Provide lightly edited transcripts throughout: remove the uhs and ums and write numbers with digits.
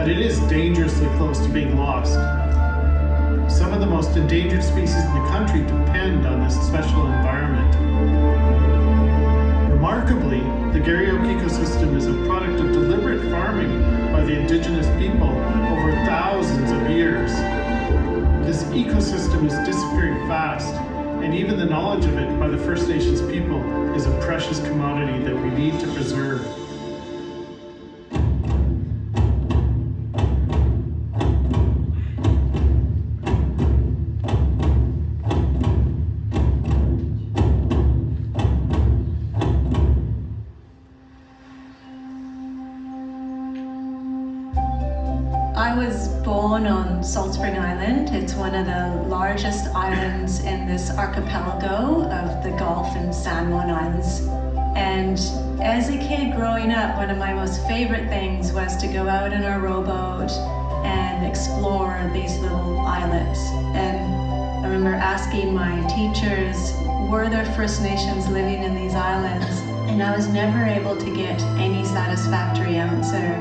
but it is dangerously close to being lost. Some of the most endangered species in the country depend on this special environment. Remarkably, the Garry Oak ecosystem is a product of deliberate farming by the indigenous people over thousands of years. This ecosystem is disappearing fast, and even the knowledge of it by the First Nations people is a precious commodity that we need to preserve. I was born on Salt Spring Island. It's one of the largest islands in this archipelago of the Gulf and San Juan Islands. And as a kid growing up, one of my most favorite things was to go out in our rowboat and explore these little islets. And I remember asking my teachers, were there First Nations living in these islands? And I was never able to get any satisfactory answer.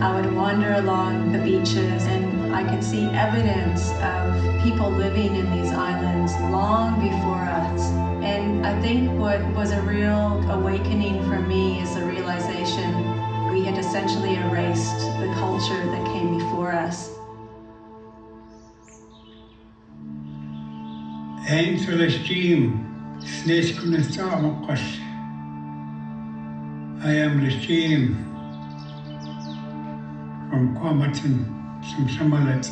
I would wander along the beaches and I could see evidence of people living in these islands long before us. And I think what was a real awakening for me is the realization we had essentially erased the culture that came before us. Ein Celestine, Sneskunastamakos. I am Lestine from Kwamatan, Samsamalet,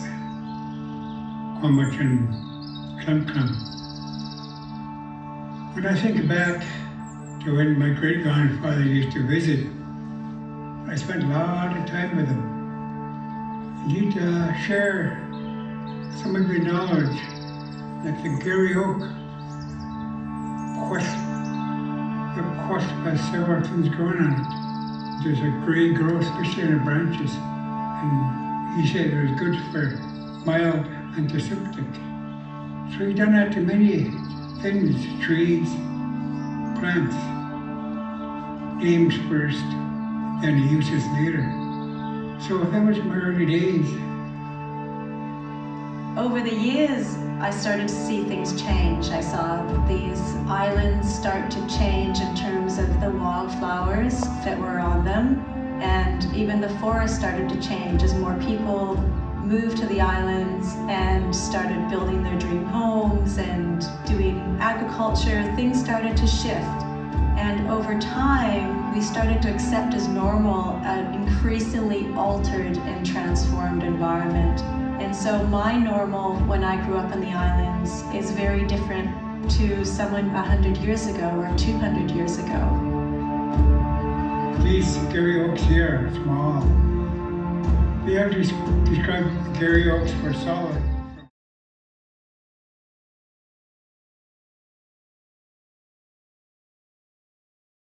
Kwamatan, Klamklam. When I think back to when my great-grandfather used to visit, I spent a lot of time with him. And he'd share some of the knowledge, like the Garry Oak the quest has several things growing on it. There's a grey growth, especially in the branches. And he said it was good for mild antiseptic. So he done that to many things, trees, plants, names first, then the uses later. So that was my early days. Over the years, I started to see things change. I saw these islands start to change in terms of the wildflowers that were on them. And even the forest started to change as more people moved to the islands and started building their dream homes and doing agriculture. Things started to shift. And over time, we started to accept as normal an increasingly altered and transformed environment. And so my normal when I grew up in the islands is very different to someone 100 years ago or 200 years ago. These Garry Oaks here are small. They have described Garry Oaks were solid.